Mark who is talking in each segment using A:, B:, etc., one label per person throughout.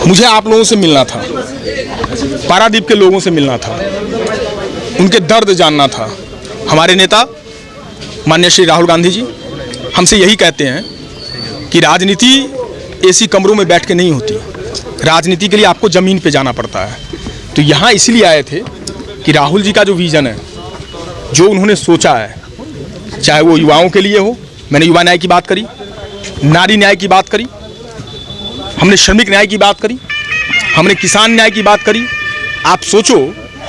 A: मुझे आप लोगों से मिलना था, पारादीप के लोगों से मिलना था, उनके दर्द जानना था। हमारे नेता माननीय श्री राहुल गांधी जी हमसे यही कहते हैं कि राजनीति ऐसी कमरों में बैठ के नहीं होती, राजनीति के लिए आपको ज़मीन पे जाना पड़ता है। तो यहाँ इसलिए आए थे कि राहुल जी का जो विज़न है, जो उन्होंने सोचा है, चाहे वो युवाओं के लिए हो, मैंने युवा न्याय की बात करी, नारी न्याय की बात करी, हमने श्रमिक न्याय की बात करी, हमने किसान न्याय की बात करी। आप सोचो,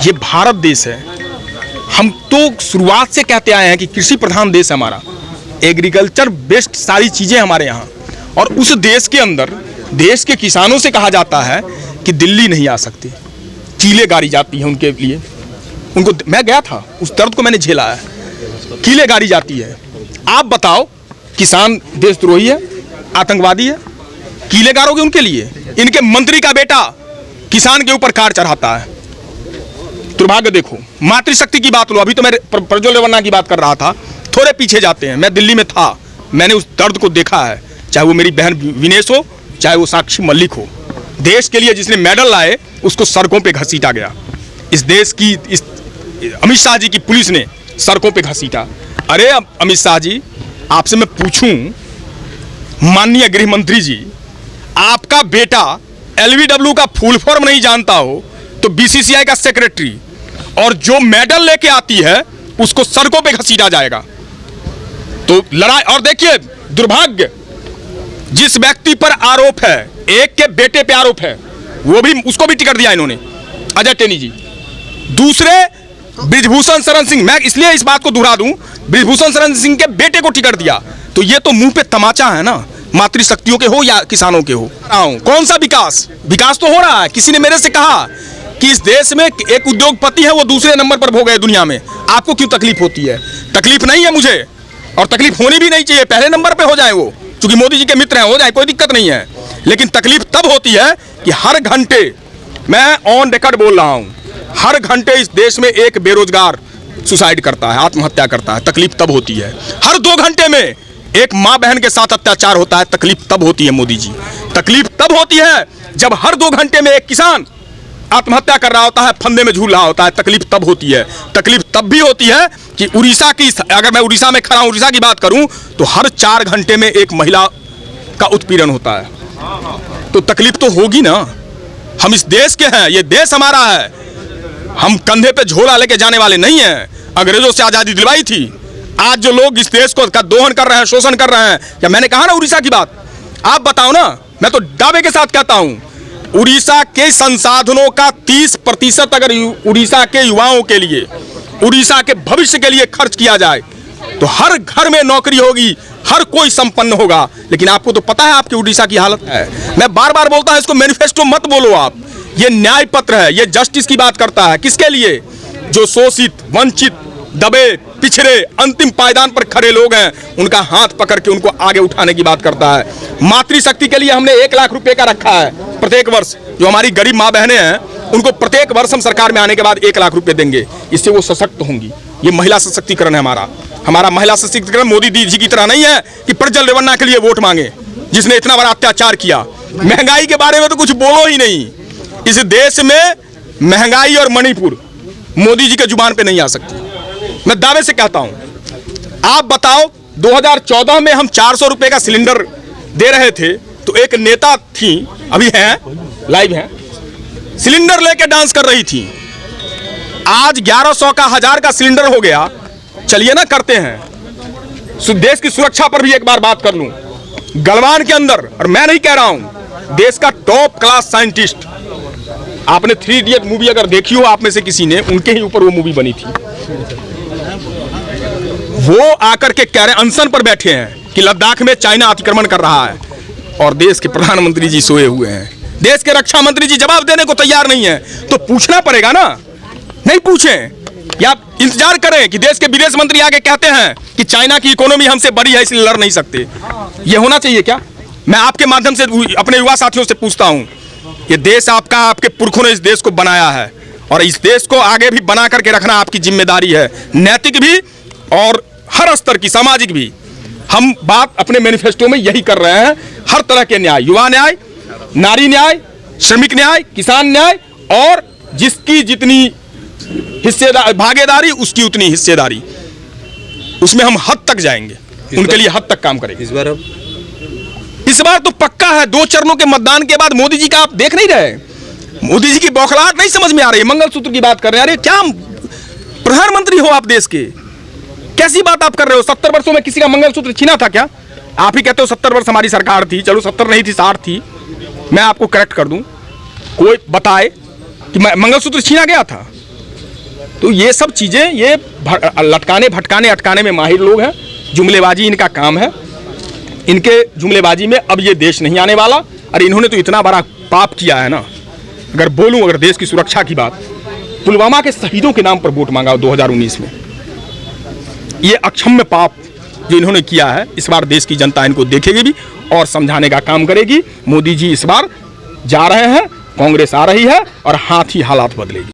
A: ये भारत देश है, हम तो शुरुआत से कहते आए हैं कि कृषि प्रधान देश है हमारा, एग्रीकल्चर बेस्ड सारी चीज़ें हमारे यहाँ। और उस देश के अंदर देश के किसानों से कहा जाता है कि दिल्ली नहीं आ सकते, कीलें गाड़ी जाती हैं उनके लिए। उनको मैं गया था, उस दर्द को मैंने झेला है, कीलें गाड़ी जाती है। आप बताओ, किसान देशद्रोही है, आतंकवादी है, कीलें गाड़ोगे उनके लिए? इनके मंत्री का बेटा किसान के ऊपर कार चढ़ाता है। दुर्भाग्य देखो, मातृशक्ति की बात लो, अभी तो मैं प्रज्वल रेवन्ना की बात कर रहा था, थोड़े पीछे जाते हैं। मैं दिल्ली में था, मैंने उस दर्द को देखा है, चाहे वो मेरी बहन विनेश हो, चाहे वो साक्षी मलिक हो। देश के लिए जिसने मेडल लाए उसको सड़कों पे घसीटा गया। इस देश की, इस अमित शाह जी की पुलिस ने सड़कों पे घसीटा। अरे अमित शाह जी, आपसे मैं पूछूं, माननीय गृह मंत्री जी, आपका बेटा LBW का फुल फॉर्म नहीं जानता हो तो BCCI का सेक्रेटरी, और जो मेडल लेके आती है उसको सड़कों पे घसीटा जाएगा। तो लड़ाई, और देखिए दुर्भाग्य, जिस व्यक्ति पर आरोप है, एक के बेटे पे आरोप है, वो भी, उसको भी टिकट दिया इन्होंने, अजय टेनी जी। दूसरे बृजभूषण शरण सिंह, मैं इसलिए इस बात को दोहरा दूं, बृजभूषण शरण सिंह के बेटे को टिकट दिया। तो ये तो मुंह पे तमाचा है ना, मातृशक्तियों के हो या किसानों के हो। कौन सा विकास? विकास तो हो रहा है। किसी ने मेरे से कहा कि इस देश में एक उद्योगपति है, वो दूसरे नंबर पर हो गए दुनिया में, आपको क्यों तकलीफ होती है? तकलीफ नहीं है मुझे, और तकलीफ होनी भी नहीं चाहिए, पहले नंबर पे हो जाए वो, क्योंकि मोदी जी के मित्र हैं, हो जाए, कोई दिक्कत नहीं है। लेकिन तकलीफ तब होती है कि हर घंटे, मैं ऑन रिकॉर्ड बोल रहा हूं, हर घंटे इस देश में एक बेरोजगार सुसाइड करता है, आत्महत्या करता है, तकलीफ तब होती है। हर 2 घंटे में एक माँ बहन के साथ अत्याचार होता है, तकलीफ तब होती है मोदी जी। तकलीफ तब होती है जब हर 2 घंटे में एक किसान आत्महत्या कर रहा होता है, फंदे में झूल रहा होता है, तकलीफ तब होती है। तकलीफ तब भी होती है कि उड़ीसा की, अगर मैं उड़ीसा में खड़ा हूं, उड़ीसा की बात करूं, तो हर 4 घंटे में एक महिला का उत्पीड़न होता है। तो तकलीफ तो होगी ना। हम इस देश के हैं, ये देश हमारा है, हम कंधे पे झोला लेके जाने वाले नहीं हैं। अंग्रेजों से आज़ादी दिलवाई थी। आज जो लोग इस देश को का दोहन कर रहे हैं, शोषण कर रहे हैं, या मैंने कहा ना उड़ीसा की बात, आप बताओ ना, मैं तो दावे के साथ कहता हूं, उड़ीसा के संसाधनों का 30% अगर उड़ीसा के युवाओं के लिए, उड़ीसा के भविष्य के लिए खर्च किया जाए तो हर घर में नौकरी होगी, हर कोई संपन्न होगा। लेकिन आपको तो पता है आपकी उड़ीसा की हालत है। मैं बार बार बोलता हूं, इसको मैनिफेस्टो मत बोलो आप, ये न्याय पत्र है, ये जस्टिस की बात करता है। किसके लिए? जो शोषित, वंचित, दबे, पिछड़े, अंतिम पायदान पर खड़े लोग हैं, उनका हाथ पकड़ के उनको आगे उठाने की बात करता है। मातृशक्ति के लिए हमने 1 लाख रुपए का रखा है प्रत्येक वर्ष। जो हमारी गरीब माँ बहनें हैं, उनको प्रत्येक वर्ष हम सरकार में आने के बाद 1 लाख रुपए देंगे, इससे वो सशक्त होंगी। ये महिला सशक्तिकरण है हमारा महिला सशक्तिकरण मोदी जी की तरह नहीं है कि प्रज्वल रेवन्ना के लिए वोट मांगे, जिसने इतना बड़ा अत्याचार किया। महंगाई के बारे में तो कुछ बोलो ही नहीं। इस देश में महंगाई और मणिपुर मोदी जी के जुबान पे नहीं आ सकती, मैं दावे से कहता हूं। आप बताओ, 2014 में हम 400 रुपए का सिलेंडर दे रहे थे, तो एक नेता थी, अभी हैं, लाइव हैं, सिलेंडर लेके डांस कर रही थी। आज 1100 का, 1000 का सिलेंडर हो गया। चलिए ना, करते हैं। देश की सुरक्षा पर भी एक बार बात कर लूं। गलवान के अंदर, और मैं नहीं कह रहा हूं, देश का टॉप क्लास साइंटिस्ट, आपने 3 इडियट मूवी अगर देखी हो आप में से किसी ने, उनके ही ऊपर वो मूवी बनी थी। वो आकर के कह रहे, अनशन पर बैठे हैं कि लद्दाख में चाइना अतिक्रमण कर रहा है, और देश के प्रधानमंत्री जी सोए हुए हैं। देश के रक्षा मंत्री जी जवाब देने को तैयार नहीं है। तो पूछना पड़ेगा ना, नहीं पूछें या इंतजार करें कि देश के विदेश मंत्री आके कहते हैं कि चाइना की इकोनॉमी हमसे बड़ी है इसलिए लड़ नहीं सकते। ये होना चाहिए क्या? मैं आपके माध्यम से अपने युवा साथियों से पूछता हूं, ये देश आपका, आपके पुरखों ने इस देश को बनाया है, और इस देश को आगे भी बना करके रखना आपकी जिम्मेदारी है, नैतिक भी और हर स्तर की, सामाजिक भी। हम बात अपने मैनिफेस्टो में यही कर रहे हैं, हर तरह के न्याय, युवा न्याय, नारी न्याय, श्रमिक न्याय, किसान न्याय और जिसकी जितनी हिस्सेदारी भागीदारी उसकी उतनी हिस्सेदारी, उसमें हम हद तक जाएंगे, उनके लिए हद तक काम करेंगे। इस बार तो पक्का है। 2 चरणों के मतदान के बाद मोदी जी का आप देख नहीं रहे, मोदी जी की बौखलाहट नहीं समझ में आ रही है। मंगलसूत्र की बात कर रहे हैं, अरे क्या प्रधानमंत्री हो आप देश के, कैसी बात आप कर रहे हो? 70 वर्षों में किसी का मंगलसूत्र छीना था क्या? आप ही कहते हो 70 वर्ष हमारी सरकार थी, चलो 70 नहीं थी 60 थी, मैं आपको करेक्ट कर दूं, कोई बताए कि मंगलसूत्र छीना गया था? तो ये सब चीजें, ये लटकाने भटकाने अटकाने में माहिर लोग हैं, जुमलेबाजी इनका काम है। इनके जुमलेबाजी में अब ये देश नहीं आने वाला। अरे इन्होंने तो इतना बड़ा पाप किया है ना, अगर बोलूं, अगर देश की सुरक्षा की बात, पुलवामा के शहीदों के नाम पर वोट मांगा 2019 में, ये अक्षम्य पाप जो इन्होंने किया है, इस बार देश की जनता इनको देखेगी भी और समझाने का काम करेगी। मोदी जी इस बार जा रहे हैं, कांग्रेस आ रही है और हाथ ही हालात बदलेगी।